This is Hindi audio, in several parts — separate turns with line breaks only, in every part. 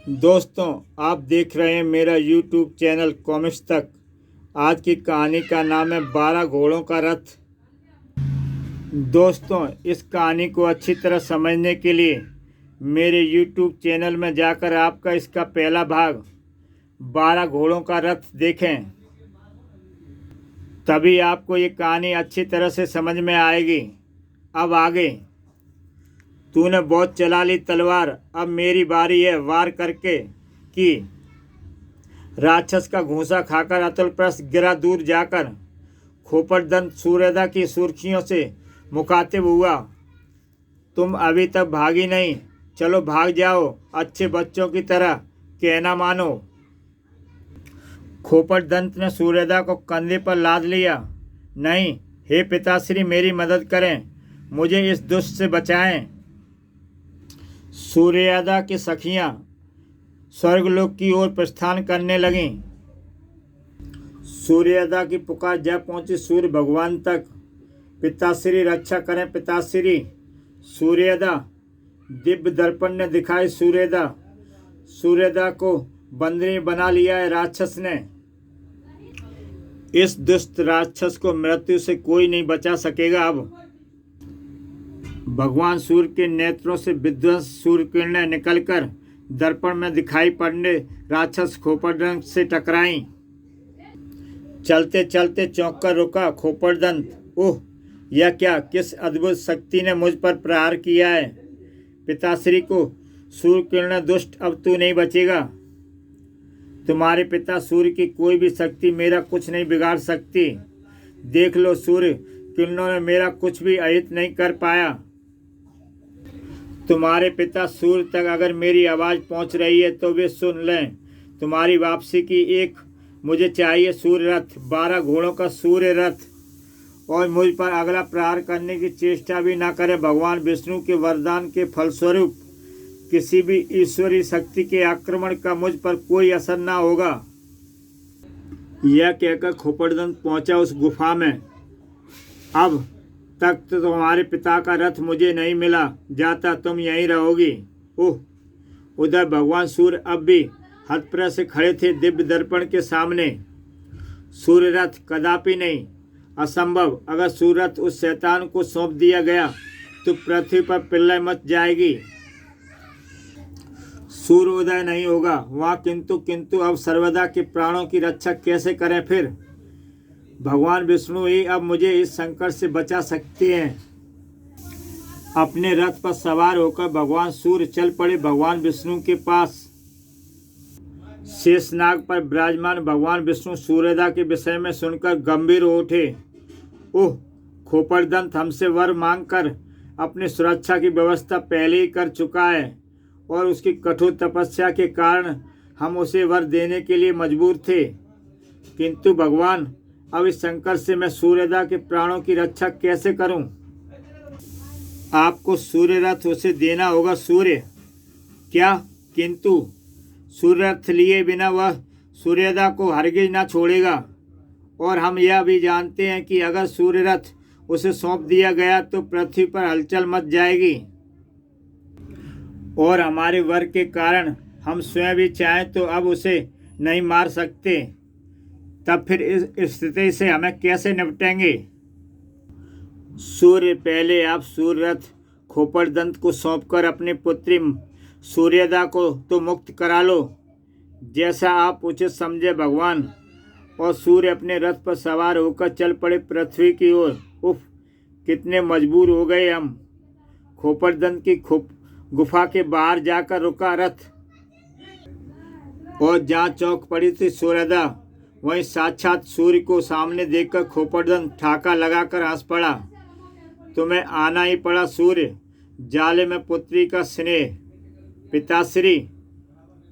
दोस्तों, आप देख रहे हैं मेरा YouTube चैनल कॉमिक्स तक। आज की कहानी का नाम है 12 घोड़ों का रथ। दोस्तों, इस कहानी को अच्छी तरह समझने के लिए मेरे YouTube चैनल में जाकर आपका इसका पहला भाग 12 घोड़ों का रथ देखें। तभी आपको ये कहानी अच्छी तरह से समझ में आएगी। अब आगे। तूने बहुत चला ली तलवार, अब मेरी बारी है वार करके कि राक्षस का घूंसा खाकर अतुलप्रस्थ गिरा दूर जाकर खोपड़दंत सूर्यदा की सुर्खियों से मुखातिब हुआ। तुम अभी तक भागी नहीं, चलो भाग जाओ, अच्छे बच्चों की तरह कहना मानो। खोपड़दंत ने सूर्यदा को कंधे पर लाद लिया। नहीं, हे पिताश्री, मेरी मदद करें, मुझे इस दुष्ट से बचाएं। सूर्यदा की सखियां स्वर्गलोक की ओर प्रस्थान करने लगीं। सूर्यदा की पुकार जब पहुंची सूर्य भगवान तक। पिताश्री रक्षा करें पिताश्री। सूर्यदा दिव्य दर्पण ने दिखाई। सूर्यदा को बंदरी बना लिया है राक्षस ने। इस दुष्ट राक्षस को मृत्यु से कोई नहीं बचा सकेगा। अब भगवान सूर्य के नेत्रों से विध्वंस सूर्य किरणें निकलकर दर्पण में दिखाई पड़ने राक्षस खोपड़दंत से टकराई। चलते चलते चौंक कर रुका खोपड़दंत। ओह, यह क्या, किस अद्भुत शक्ति ने मुझ पर प्रहार किया है। पिताश्री को सूर्य किरणें दुष्ट, अब तू नहीं बचेगा। तुम्हारे पिता सूर्य की कोई भी शक्ति मेरा कुछ नहीं बिगाड़ सकती। देख लो, सूर्य किरणों ने मेरा कुछ भी अहित नहीं कर पाया। तुम्हारे पिता सूर्य तक अगर मेरी आवाज़ पहुंच रही है तो वे सुन लें। तुम्हारी वापसी की एक मुझे चाहिए सूर्य रथ, 12 घोड़ों का सूर्य रथ, और मुझ पर अगला प्रहार करने की चेष्टा भी ना करे। भगवान विष्णु के वरदान के फलस्वरूप किसी भी ईश्वरीय शक्ति के आक्रमण का मुझ पर कोई असर ना होगा। यह कहकर खोपड़दंत पहुंचा उस गुफा में। अब तक तो तुम्हारे पिता का रथ मुझे नहीं मिला, जाता तुम यहीं रहोगी। ओह, उधर भगवान सूर्य अब भी हतप्रभ से खड़े थे दिव्य दर्पण के सामने। सूर्य रथ कदापि नहीं, असंभव। अगर सूर्य रथ उस शैतान को सौंप दिया गया तो पृथ्वी पर प्रलय मच जाएगी, सूर्योदय नहीं होगा वहाँ। किंतु अब सर्वदा के प्राणों की रक्षा कैसे करें फिर। भगवान विष्णु ही अब मुझे इस संकट से बचा सकते हैं। अपने रथ पर सवार होकर भगवान सूर्य चल पड़े भगवान विष्णु के पास। शेषनाग पर विराजमान भगवान विष्णु सूर्यदा के विषय में सुनकर गंभीर हो उठे। ओह, खोपड़दंत हमसे वर मांगकर अपनी सुरक्षा की व्यवस्था पहले ही कर चुका है, और उसकी कठोर तपस्या के कारण हम उसे वर देने के लिए मजबूर थे। किंतु भगवान, अब इस संकट से मैं सूर्यदा के प्राणों की रक्षा कैसे करूं। आपको सूर्य रथ उसे देना होगा। सूर्य क्या? किंतु सूर्य रथ लिए बिना वह सूर्यदा को हरगिज ना छोड़ेगा, और हम यह भी जानते हैं कि अगर सूर्य रथ उसे सौंप दिया गया तो पृथ्वी पर हलचल मच जाएगी, और हमारे वर के कारण हम स्वयं भी चाहें तो अब उसे नहीं मार सकते। तब फिर इस स्थिति से हमें कैसे निपटेंगे। सूर्य, पहले आप सूर्य रथ खोपड़दंत को सौंपकर अपनी पुत्री सूर्यदा को तो मुक्त करा लो, जैसा आप उचित समझे भगवान। और सूर्य अपने रथ पर सवार होकर चल पड़े पृथ्वी की ओर। उफ, कितने मजबूर हो गए हम। खोपड़दंत की गुफा के बाहर जाकर रुका रथ, और जहाँ चौंक पड़ी थी सूर्यदा, वहीं साक्षात सूर्य को सामने देखकर खोपड़दंत ठाका लगाकर हंस पड़ा। तुम्हें आना ही पड़ा सूर्य, जाले में पुत्री का स्नेह। पिताश्री,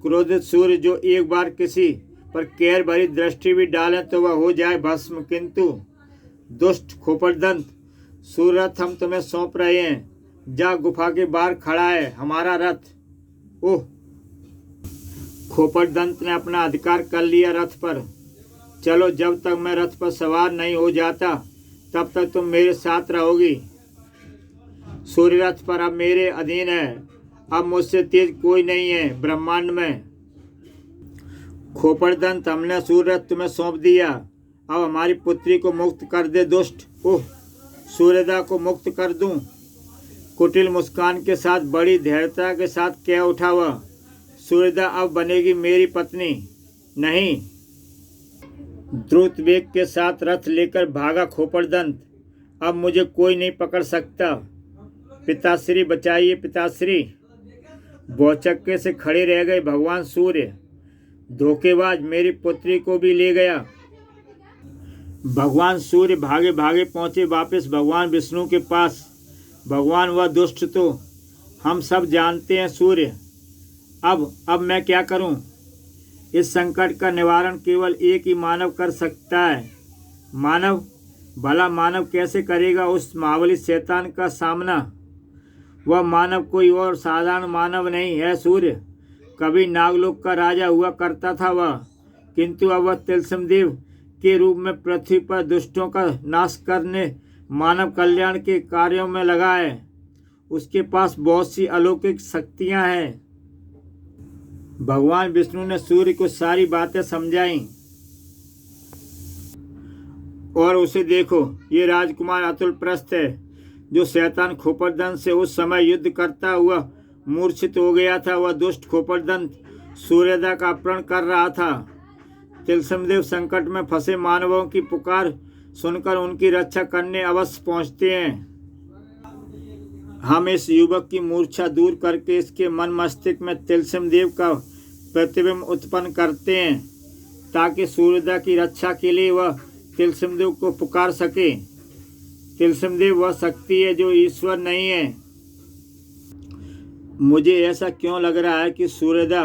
क्रोधित सूर्य जो एक बार किसी पर कैर भरी दृष्टि भी डाले तो वह हो जाए भस्म। किंतु दुष्ट खोपड़दंत, सूर्य रथ हम तुम्हें सौंप रहे हैं। जा, गुफा के बाहर खड़ा है हमारा रथ। ओह, खोपड़दंत ने अपना अधिकार कर लिया रथ पर। चलो, जब तक मैं रथ पर सवार नहीं हो जाता तब तक तुम मेरे साथ रहोगी। सूर्य रथ पर अब मेरे अधीन है। अब मुझसे तेज कोई नहीं है ब्रह्मांड में। खोपड़दंत, हमने सूर्यरथ तुम्हें सौंप दिया, अब हमारी पुत्री को मुक्त कर दे दुष्ट। ओह, सूर्यदा को मुक्त कर दूं? कुटिल मुस्कान के साथ बड़ी धैर्यता के साथ कह उठा वह। सूर्यदा अब बनेगी मेरी पत्नी नहीं। द्रुत वेग के साथ रथ लेकर भागा खोपड़दंत। अब मुझे कोई नहीं पकड़ सकता। पिताश्री बचाइए पिताश्री। भौचक्के से खड़े रह गए भगवान सूर्य। धोखेबाज, मेरी पुत्री को भी ले गया। भगवान सूर्य भागे भागे पहुंचे वापस भगवान विष्णु के पास। भगवान, वह दुष्ट तो हम सब जानते हैं सूर्य। अब मैं क्या करूं? इस संकट का निवारण केवल एक ही मानव कर सकता है। मानव? भला मानव कैसे करेगा उस महाबली शैतान का सामना? वह मानव कोई और साधारण मानव नहीं है सूर्य। कभी नागलोक का राजा हुआ करता था वह, किंतु अब वह तिलस्म देव के रूप में पृथ्वी पर दुष्टों का नाश करने, मानव कल्याण के कार्यों में लगा है। उसके पास बहुत सी अलौकिक शक्तियां हैं। भगवान विष्णु ने सूर्य को सारी बातें समझाई और उसे देखो, ये राजकुमार अतुलप्रस्थ है जो शैतान खोपड़दंत से उस समय युद्ध करता हुआ मूर्छित हो गया था। वह दुष्ट खोपड़दंत सूर्यदा का अपहरण कर रहा था। तिलस्मदेव संकट में फंसे मानवों की पुकार सुनकर उनकी रक्षा करने अवश्य पहुंचते हैं। हम इस युवक की मूर्छा दूर करके इसके मन मस्तिष्क में तिलस्मदेव का प्रतिबिंब उत्पन्न करते हैं, ताकि सूर्यदा की रक्षा के लिए वह तिलस्मदेव को पुकार सके। तिलस्मदेव वह शक्ति है जो ईश्वर नहीं है। मुझे ऐसा क्यों लग रहा है कि सूर्यदा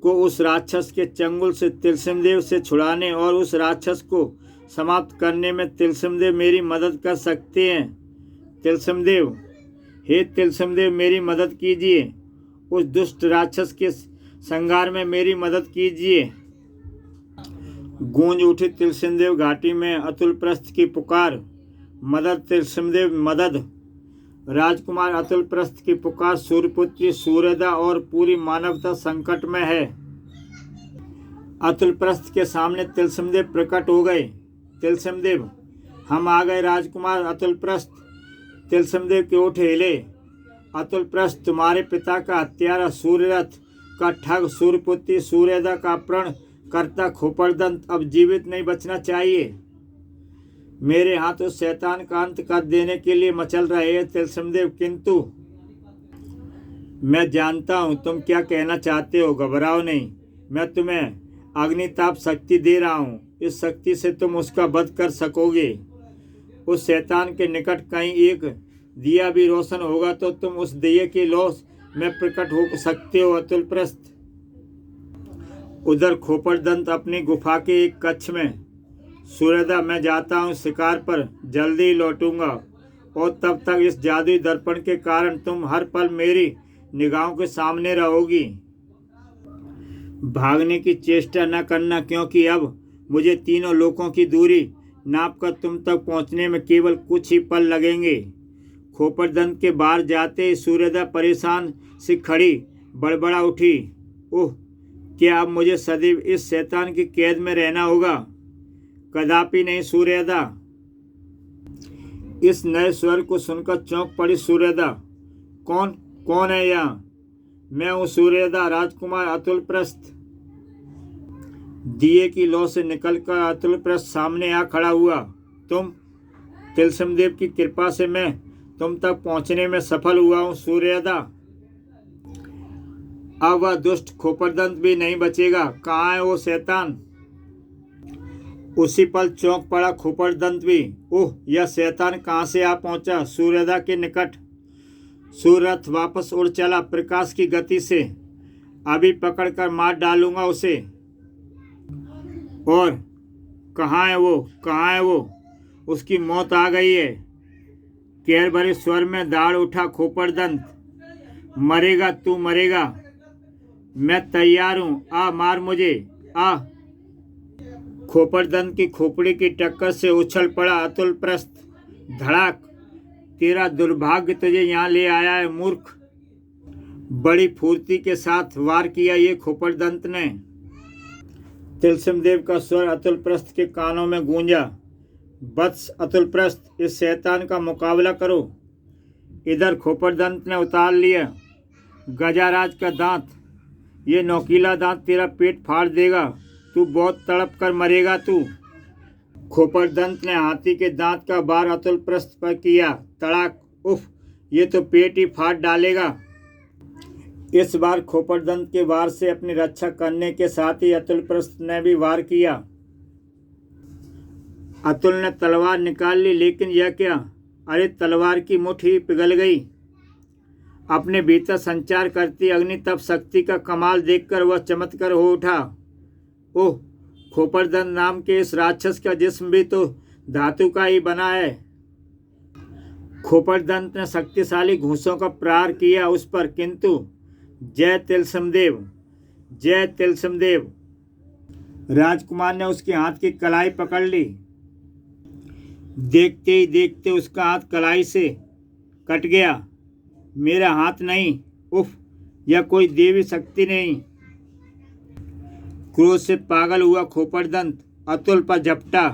को उस राक्षस के चंगुल से तिलस्मदेव से छुड़ाने और उस राक्षस को समाप्त करने में तिलस्मदेव मेरी मदद कर सकते हैं। तिलस्मदेव, हे तिलस्मदेव, मेरी मदद कीजिए। उस दुष्ट राक्षस के संहार में मेरी मदद कीजिए। गूंज उठी तिलस्मदेव घाटी में अतुलप्रस्थ की पुकार। मदद तिलस्मदेव, मदद। राजकुमार अतुलप्रस्थ की पुकार। सूर्यपुत्री सूर्यदा और पूरी मानवता संकट में है। अतुलप्रस्थ के सामने तिलस्मदेव प्रकट हो गए। तिलस्मदेव, हम आ गए राजकुमार अतुलप्रस्थ। तिलस्मदेव के ओठ हिले। अतुलप्रस्थ, तुम्हारे पिता का हत्यारा, सूर्यरथ का ठग, सूर्यपुत्री सूर्यदा का अपहरण करता खोपड़दंत अब जीवित नहीं बचना चाहिए। मेरे हाथ उस शैतान का अंत कर देने के लिए मचल रहे हैं तिलस्मदेव, किंतु मैं जानता हूँ तुम क्या कहना चाहते हो। घबराओ नहीं, मैं तुम्हें अग्निताप शक्ति दे रहा हूँ। इस शक्ति से तुम उसका वध कर सकोगे। उस शैतान के निकट कहीं एक दिया भी रोशन होगा तो तुम उस दिए की लौ में प्रकट हो सकते हो। अतुलप्रस्थ। उधर खोपड़दंत अपनी गुफा के एक कक्ष में। सूर्यदा, मैं जाता हूँ शिकार पर, जल्दी ही लौटूंगा और तब तक इस जादुई दर्पण के कारण तुम हर पल मेरी निगाहों के सामने रहोगी। भागने की चेष्टा न करना, क्योंकि अब मुझे तीनों लोकों की दूरी नापकर तुम तक पहुंचने में केवल कुछ ही पल लगेंगे। खोपड़दंत के बाहर जाते ही सूर्यदा परेशान सी खड़ी बड़बड़ा उठी। ओह, क्या अब मुझे सदैव इस शैतान की कैद में रहना होगा? कदापि नहीं सूर्यदा। इस नए स्वर को सुनकर चौंक पड़ी सूर्यदा। कौन है यहाँ? मैं हूँ सूर्यदा, राजकुमार अतुलप्रस्थ। दिए की लौ से निकलकर अतुलप्रस्थ सामने आ खड़ा हुआ। तुम? तिलस्मदेव की कृपा से मैं तुम तक पहुंचने में सफल हुआ हूँ सूर्यदा। अब वह दुष्ट खोपड़दंत भी नहीं बचेगा। कहाँ है वो शैतान? उसी पल चौंक पड़ा खोपड़दंत भी। ओह, यह शैतान कहाँ से आ पहुंचा सूर्यदा के निकट? सूर्यरथ वापस उड़ चला प्रकाश की गति से। अभी पकड़कर मार डालूंगा उसे। और कहाँ है वो? उसकी मौत आ गई है। कहर भरे स्वर में दाड़ उठा खोपड़दंत। मरेगा, तू मरेगा। मैं तैयार हूँ, आ मार मुझे, आ। खोपड़दंत की खोपड़ी की टक्कर से उछल पड़ा अतुलप्रस्थ। धड़ाक। तेरा दुर्भाग्य तुझे यहाँ ले आया है मूर्ख। बड़ी फुर्ती के साथ वार किया। ये खोपड़दंत ने। तिलसिमदेव का स्वर अतुलप्रस्थ के कानों में गूंजा। वत्स अतुलप्रस्थ, इस शैतान का मुकाबला करो। इधर खोपड़दंत ने उतार लिया गजाराज का दांत। ये नोकीला दांत तेरा पेट फाड़ देगा। तू बहुत तड़प कर मरेगा तू। खोपड़दंत ने हाथी के दांत का वार अतुलप्रस्थ पर किया। तड़ाक! उफ! ये तो पेट ही फाड़ डालेगा। इस बार खोपड़दंत के वार से अपनी रक्षा करने के साथ ही अतुलप्रस्थ ने भी वार किया। अतुल ने तलवार निकाल ली, लेकिन यह क्या? अरे, तलवार की मुट्ठी पिघल गई। अपने भीतर संचार करती अग्नि तप शक्ति का कमाल देखकर वह चमत्कार हो उठा। ओह, खोपड़दंत नाम के इस राक्षस का जिस्म भी तो धातु का ही बना है। खोपड़दंत ने शक्तिशाली घूंसों का प्रहार किया उस पर, किंतु जय तिलसिमदेव, जय तिलसिमदेव। राजकुमार ने उसके हाथ की कलाई पकड़ ली। देखते ही देखते उसका हाथ कलाई से कट गया। मेरा हाथ नहीं, उफ! यह कोई देवी शक्ति नहीं। क्रोध से पागल हुआ खोपड़दंत अतुल पर झपटा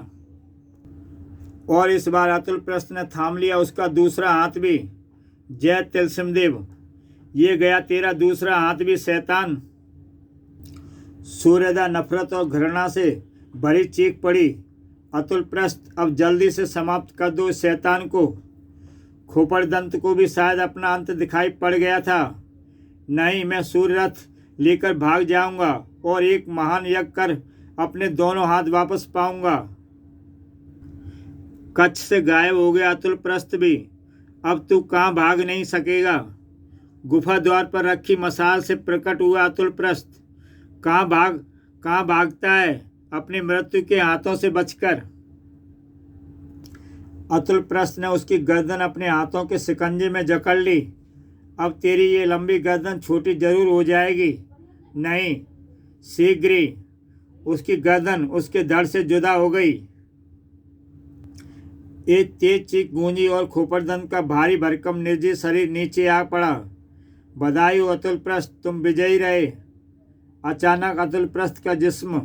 और इस बार अतुलप्रस्थ ने थाम लिया उसका दूसरा हाथ भी। जय तिलसिमदेव, ये गया तेरा दूसरा हाथ भी शैतान। सूर्यदा नफरत और घृणा से भरी चीख पड़ी। अतुलप्रस्थ, अब जल्दी से समाप्त कर दो इस शैतान को। खोपड़दंत को भी शायद अपना अंत दिखाई पड़ गया था। नहीं, मैं सूर्य रथ लेकर भाग जाऊंगा और एक महान यज्ञ कर अपने दोनों हाथ वापस पाऊंगा। कच्छ से गायब हो गया अतुलप्रस्थ भी। अब तू कहाँ भाग नहीं सकेगा। गुफा द्वार पर रखी मसाल से प्रकट हुआ अतुलप्रस्थ। कहाँ भागता है अपनी मृत्यु के हाथों से बचकर। अतुलप्रस्थ ने उसकी गर्दन अपने हाथों के शिकंजे में जकड़ ली। अब तेरी ये लंबी गर्दन छोटी जरूर हो जाएगी। नहीं, शीघ्र ही उसकी गर्दन उसके धड़ से जुदा हो गई। एक तेज चीख गूंजी और खोपड़दंत का भारी भरकम निर्जीव शरीर नीचे आ पड़ा। बधाई हो अतुलप्रस्थ, तुम विजयी रहे। अचानक अतुलप्रस्थ का जिस्म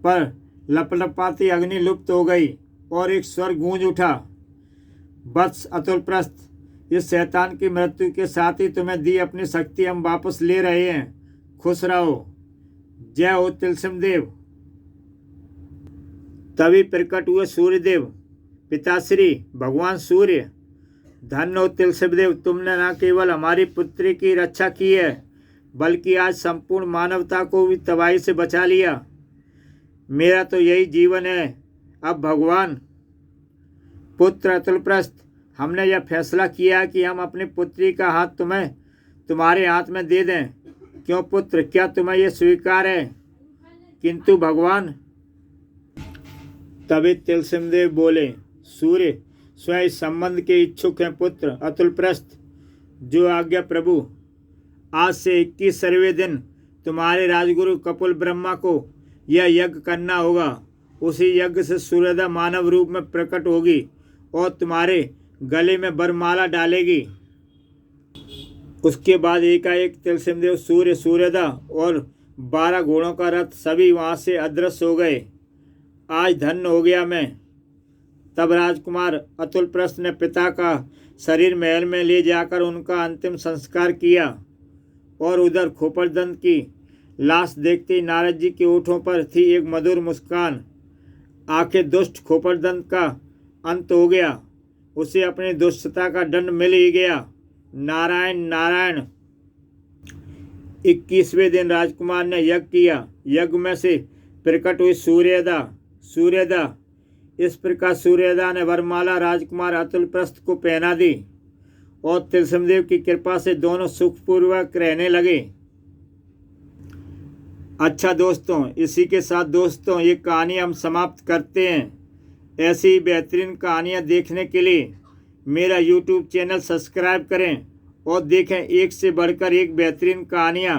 पर लपलपाती अग्नि लुप्त हो गई और एक स्वर गूंज उठा। वत्स अतुलप्रस्थ, इस शैतान की मृत्यु के साथ ही तुम्हें दी अपनी शक्ति हम वापस ले रहे हैं। खुश रहो। जय हो तिलसिमदेव। तभी प्रकट हुए सूर्यदेव। पिताश्री भगवान सूर्य, धन्य हो तिलसिमदेव, तुमने न केवल हमारी पुत्री की रक्षा की है बल्कि आज संपूर्ण मानवता को भी तबाही से बचा लिया। मेरा तो यही जीवन है। अब भगवान पुत्र अतुलप्रस्थ, हमने यह फैसला किया कि हम अपनी पुत्री का हाथ तुम्हारे हाथ में दे दें। क्यों पुत्र, क्या तुम्हें यह स्वीकार है? किंतु भगवान। तभी तिलसिमदेव बोले, सूर्य स्वयं इस संबंध के इच्छुक हैं पुत्र अतुलप्रस्थ। जो आज्ञा प्रभु। आज से 21वें दिन तुम्हारे राजगुरु कपिल ब्रह्मा को यह यज्ञ करना होगा। उसी यज्ञ से सूर्यदा मानव रूप में प्रकट होगी और तुम्हारे गले में वरमाला डालेगी। उसके बाद एकाएक तिलसिमदेव, सूर्यदा और 12 घोड़ों का रथ सभी वहां से अदृश्य हो गए। आज धन्य हो गया मैं। तब राजकुमार अतुलप्रस्थ ने पिता का शरीर महल में ले जाकर उनका अंतिम संस्कार किया और उधर खोपड़दंत की लाश देखते ही नारद जी के ओठों पर थी एक मधुर मुस्कान। आखिर दुष्ट खोपड़दंत का अंत हो गया। उसे अपनी दुष्टता का दंड मिल ही गया। नारायण नारायण। 21वें दिन राजकुमार ने यज्ञ किया। यज्ञ में से प्रकट हुई सूर्यदा। इस प्रकार सूर्यदा ने वरमाला राजकुमार अतुलप्रस्थ को पहना दी और तिलसिमदेव की कृपा से दोनों सुखपूर्वक रहने लगे। अच्छा दोस्तों, इसी के साथ दोस्तों ये कहानी हम समाप्त करते हैं। ऐसी ही बेहतरीन कहानियाँ देखने के लिए मेरा YouTube चैनल सब्सक्राइब करें और देखें एक से बढ़कर एक बेहतरीन कहानियाँ।